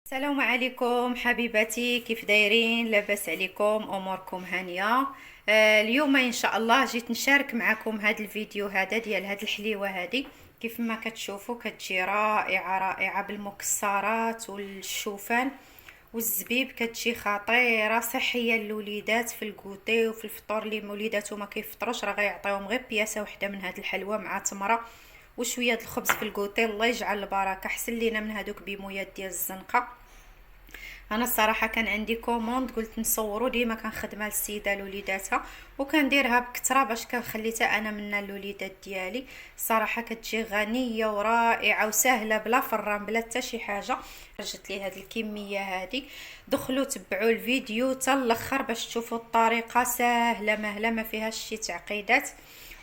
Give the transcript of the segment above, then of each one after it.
السلام عليكم حبيباتي، كيف دايرين؟ لاباس عليكم؟ اموركم هانيه؟ اليوم ان شاء الله جيت نشارك معكم هذا الفيديو هذا ديال هذه الحليوه هذه. كيف ما كتشوفوا كتجي رائعه رائعه بالمكسرات والشوفان والزبيب، كتجي خطيره صحيه للوليدات في الكوتي وفي الفطور. اللي وليداتو ما كيفطروش راه غيعطيوهم غير بياسه وحده من هذه الحلوه مع تمره وشويه الخبز في الكوتي. الله يجعل البركه، احسن لينا من هذوك بمويات ديال الزنقه. انا الصراحه كان عندي كوموند، قلت نصوروا ديما كنخدمها للسيده لوليداتها وكنديرها بكثره باش كنخليتها انا من الوليدات ديالي. الصراحه كتجي غنيه ورائعه وسهله بلا فران بلا حتى شي حاجه. رجت لي هذه الكميه هذه. دخلوا تبعوا الفيديو حتى الاخر باش تشوفوا الطريقه سهله مهله ما فيهاش شي تعقيدات.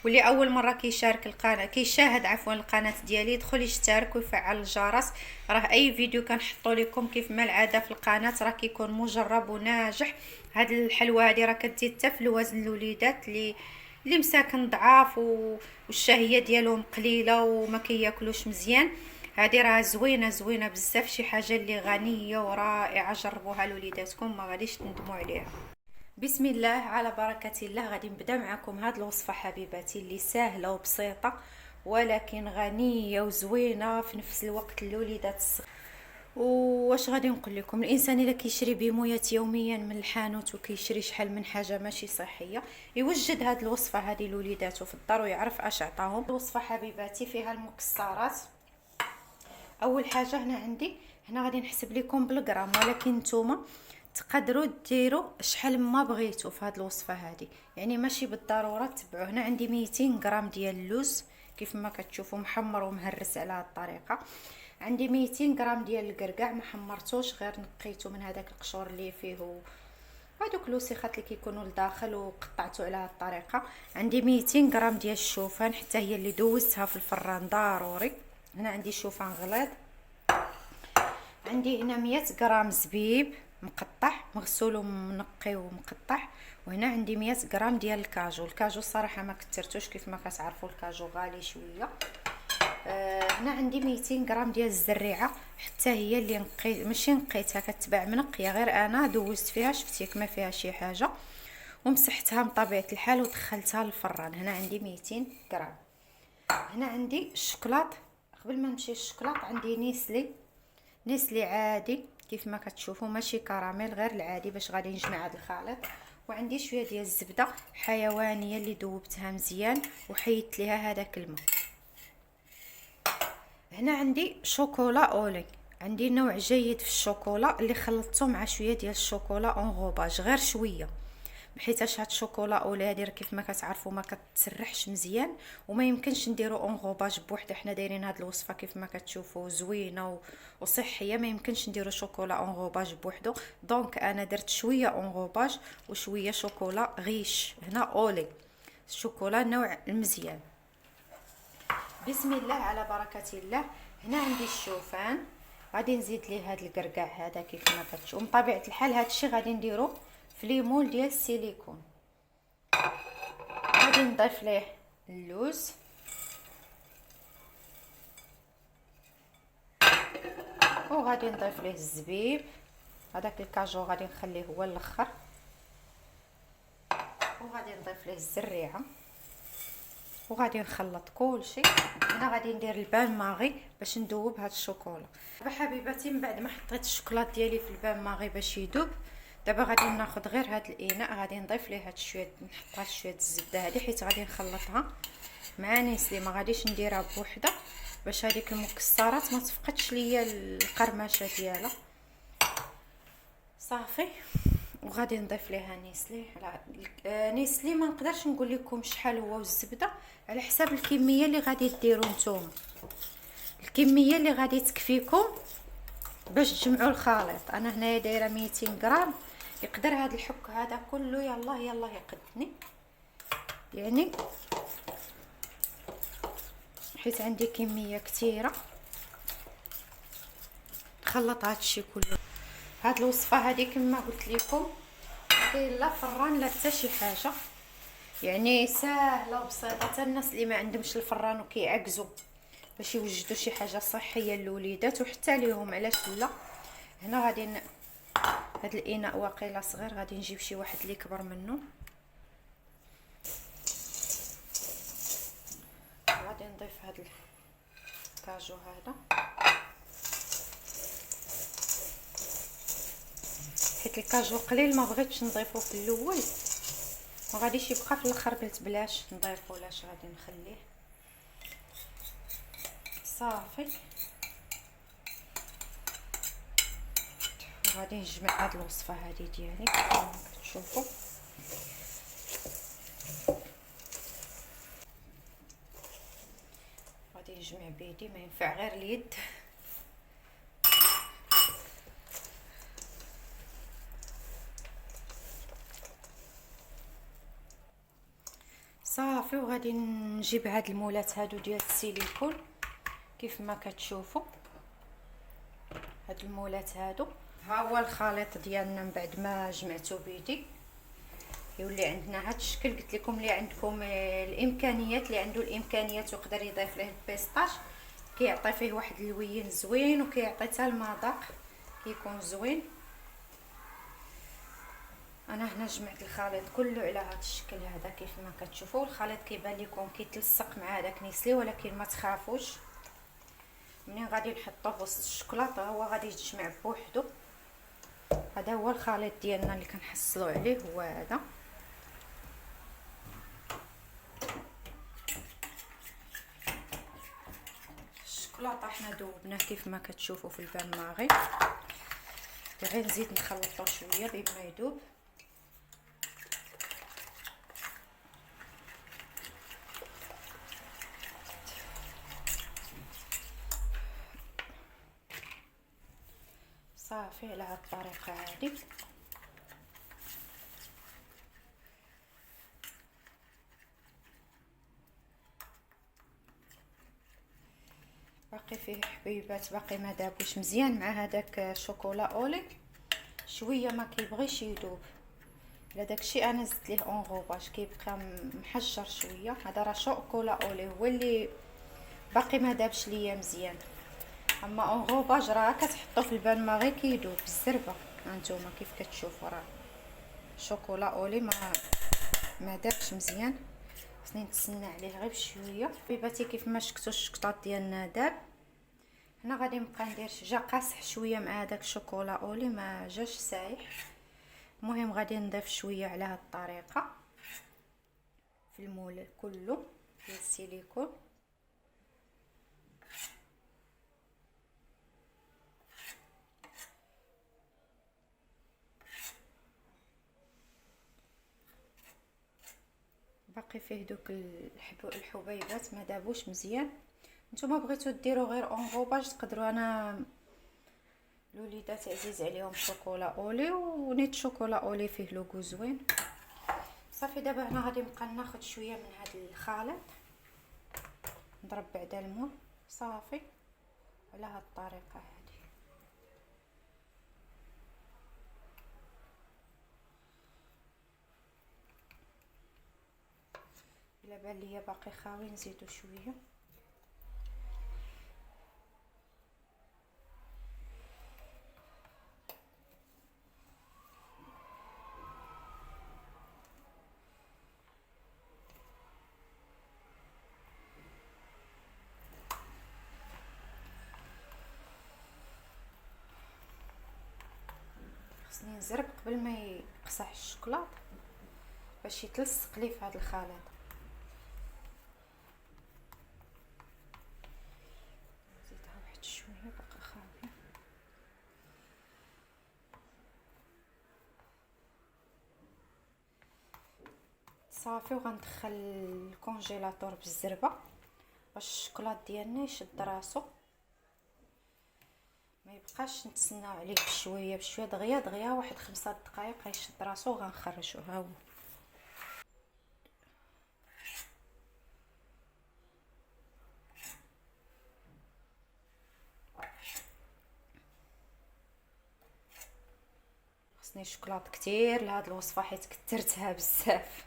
واللي اول مره كيشارك القناه كيشاهد القناه ديالي يدخل يشترك ويفعل الجرس. راه اي فيديو كنحطو لكم كيف ما العاده في القناه راه كيكون مجرب وناجح. هاد الحلوه هادي راه كتزيد حتى في الوزن الوليدات اللي مساكن ضعاف والشهيه ديالهم قليله وما كياكلوش مزيان. هذه راه زوينه زوينه بزاف، شي حاجه اللي غنيه ورائعه. جربوها لوليداتكم ما غاديش تندموا عليها. بسم الله على بركة الله. غادي نبدا معكم هاد الوصفة حبيباتي اللي سهلة وبسيطة ولكن غنية وزوينة في نفس الوقت للوليدات الصغار. واش غادي نقول لكم، الانسان الا كيشري بمويات يوميا من الحانوت وكيشري شحال من حاجه ماشي صحيه، يوجد هاد الوصفه هذه لوليداتو في الدار ويعرف اش عطاهم. الوصفه حبيباتي فيها المكسرات. اول حاجه هنا غادي نحسب لكم بالغرام، ولكن نتوما تقدروا ديروا شحال ما بغيتوا في هذه الوصفه هذه، يعني ماشي بالضروره تبعوا. هنا عندي 200 غرام ديال اللوز كيف ما كتشوفوا محمر ومهرس على هذه الطريقه. عندي 200 غرام ديال القرقاع ما حمرتوش، غير نقيته من هذاك القشور اللي فيه هذوك الوسيخات اللي كيكونوا لداخل وقطعته على هذه الطريقه. عندي 200 غرام ديال الشوفان حتى هي اللي دوزتها في الفران ضروري. هنا عندي شوفان غليظ. عندي هنا 100 غرام زبيب مقطع مغسول ومنقي ومقطع. وهنا عندي 100 غرام ديال الكاجو الصراحه ما كثرتوش، كيف ما كتعرفوا الكاجو غالي شويه. هنا عندي 200 غرام ديال الزريعه حتى هي اللي ماشي نقيتها، كتباع منقيه، غير انا دوزت فيها شفتيك ما فيها شي حاجه ومسحتها بطبيعه الحال ودخلتها للفران. هنا عندي 200 غرام. هنا عندي الشوكولاط. قبل ما نمشي الشوكولاط عندي نسلي عادي كيف ما كتشوفوا، ماشي كراميل غير العادي باش غادي نجمع هذا الخليط. وعندي شويه ديال الزبده حيوانيه اللي ذوبتها مزيان وحيدت ليها هذاك الماء. هنا عندي شوكولا اولي، عندي نوع جيد في الشوكولا اللي خلطته مع شويه ديال الشوكولا اون غوباج، غير شويه بحيثاش هاد الشوكولا اولي هادي كيف ما كتعرفوا ما كتسرحش مزيان وما يمكنش نديرو اون غوباج بوحده. حنا دايرين هاد الوصفه كيف ما كتشوفوا زوينه وصحيه، ما يمكنش نديرو شوكولا اون غوباج بوحدو. دونك انا درت شويه اون غوباج وشويه شوكولا غيش. هنا اولي الشوكولا نوع المزيان. بسم الله على بركه الله. هنا عندي الشوفان، غادي نزيد ليه هاد القرقاع هذا كيف ما كتشوفوا. من طبيعه الحال هاد الشيء غادي نديرو في ليمون ديال السيليكون. غادي نضيف ليه اللوز وغادي نضيف ليه الزبيب. هذاك الكاجو غادي نخليه هو الاخر. وغادي نضيف ليه الزريعه وغادي نخلط كلشي. هنا غادي ندير البان ماغي باش ندوب هاد الشوكولا. دابا حبيباتي من بعد ما حطيت الشوكولات ديالي في البان ماغي باش يذوب، دابا غادي ناخذ غير هاد الاناء، غادي نضيف ليه هاد شويه، نحط هاد شويه الزبده هادي حيت غادي نخلطها مع نيسلي، ما غاديش نديرها بوحده باش هذيك المكسرات ما تفقدش ليا القرمشه ديالها. صافي. وغادي نضيف ليها نيسلي. نيسلي ما نقدرش نقول لكم شحال هو، والزبده على حساب الكميه اللي غادي ديروا نتوما، الكميه اللي غادي تكفيكم باش تجمعوا الخليط. انا هنايا دايره 200 غرام، يقدر هذا الحك هذا كله يلا يقدني، يعني حيت عندي كميه كثيره نخلط هذا الشيء كله. هاد الوصفه هذه كما قلت لكم كاين لا فران لا حتى شي حاجه، يعني ساهله وبسيطه. حتى الناس اللي ما عندهمش الفران وكيعكزوا باش يوجدوا شي حاجه صحيه للوليدات وحتى ليهم، علاش لا. هنا غادي هاد الاناء واقيلا صغير، غادي نجيب شي واحد اللي كبر منه. غادي نضيف هاد الكاجو هذا، حيت الكاجو قليل ما بغيتش نضيفو في الاول، ما غاديش يبقى في الاخر قلت بلاش نضيفو، لاش غادي نخليه صافي. غادي نجمع هاد الوصفه هذه ديالي كما كتشوفوا. غادي نجمع بيدي، ما ينفع غير اليد. صافي. وغادي نجيب هاد المولات هادو ديال السيليكون كيف ما كتشوفوا. هاد المولات هادو ها هو الخليط ديالنا من بعد ما جمعته بيدي. يولي عندنا هاد الشكل. قلت لكم اللي عندكم الامكانيات، اللي عنده الامكانيات ويقدر يضيف له البيستاش، كيعطي فيه واحد اللوين زوين، وكيعطي حتى المذاق كيكون زوين. انا هنا جمعت الخليط كله على هذا الشكل هذا كيف ما كتشوفوا. الخليط كيبان لكم كيتلصق مع هذاك نيسلي، ولكن ما تخافوش، منين غادي نحطوه في وسط الشوكولاته هو غادي يتجمع بوحدو. هذا هو الخليط ديالنا اللي كنحصلوا عليه، هو هذا. الشوكولاته حنا ذوبناه كيف ما كتشوفوا في البان ماغي. غير نزيد نخلطو شويه بما يذوب. صافي على هاد الطريقه هادي. باقي فيه حبيبات، باقي ما دابوش مزيان مع هذاك شوكولا اولي، شويه ما كيبغيش يذوب. على داكشي انا زدت ليه اونغوباج كيبقى محجر شويه. هذا راه شوكولا اولي هو اللي باقي ما دابش ليا مزيان. اما اونغوباج راه كتحطو في البان ما غير كيذوب بالزربه. هانتوما كيف كتشوفوا راه شوكولا اولي ما دابش مزيان، خصني نتسنى عليه غير بشويه. حبيباتي كيف ما شفتوا الشكلاط ديالنا داب. هنا غادي نبقى ندير جا قاصح شويه مع هذاك الشوكولا اولي، ما جاش سايح. المهم غادي نضيف شويه على هاد الطريقه في المول كله ديال السيليكون. باقي فيه دوك الحبيبات ما دابوش مزيان. نتوما بغيتو ديروا غير اونغوباج تقدروا. انا الوليدات عزيز عليهم شوكولا اولي، ونيت شوكولا اولي فيه لوغو زوين. صافي دابا هنا غادي نبقى ناخذ شويه من هذا الخليط نضرب بعد المول صافي على هاد الطريقه هذه. الا بان ليا باقي خاوي نزيدو شويه. خصني نزرب قبل ما يقصح الشوكولاط باش يتلصق لي في هذا الخليط. نزيدها واحد شويه باقا خاويه. صافي. وغندخل الكونجيلاتور بالزربه باش الشوكولاط ديالنا يشد راسو، ما يبقاش نتسناو عليه بشويه بشويه، دغيا دغيا واحد 5 دقائق غيشد راسو وغنخرجوه. ها هو خصني شوكولاط كتير لهاد الوصفه حيت كثرتها بزاف.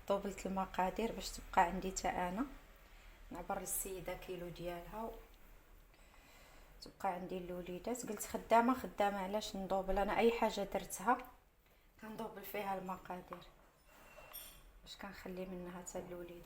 طوبلت المقادير باش تبقى عندي حتى انا. نعبر للسيده كيلو ديالها تبقى عندي الوليدات. قلت خدامه علاش ندوبل، انا اي حاجه درتها كندوبل فيها المقادير باش كنخلي منها حتى الوليدات.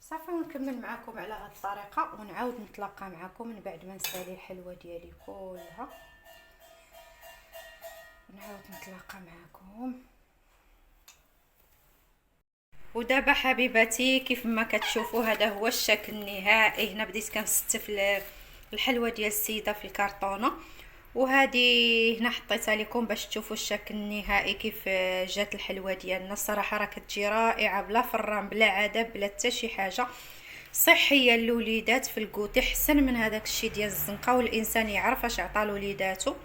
صافي ونكمل معكم على هاد الطريقه ونعاود نتلاقى معكم من بعد ما نسالي الحلوه ديالي كلها، نعاود نتلاقى معكم. ودابا حبيباتي كيف ما كتشوفوا هذا هو الشكل النهائي. هنا بديت كنستف الحلوه ديال السيده في الكرتونه، وهذه هنا حطيتها لكم باش تشوفوا الشكل النهائي كيف جات الحلوه ديالنا. الصراحه راه كتجي رائعه، بلا فران بلا عدب بلا حتى شي حاجه، صحيه للوليدات في الكوتي، احسن من هذاك الشيء ديال الزنقه، والانسان يعرف اش عطى لوليداتو،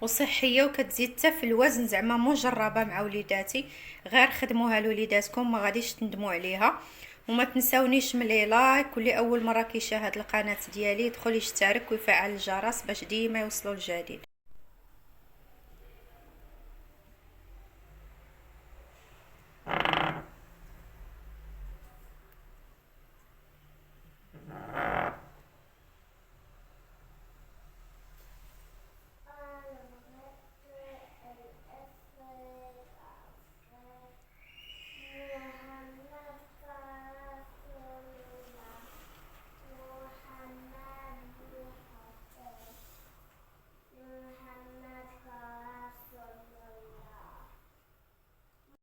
وصحيه وكتزيد حتى في الوزن. زعما مجربه مع وليداتي، غير خدموها لوليداتكم ما غاديش تندموا عليها. وما تنساونيش من لي لايك، واللي اول مره كيشاهد القناه ديالي يدخل يشترك ويفعل الجرس باش ديما يوصلوا الجديد.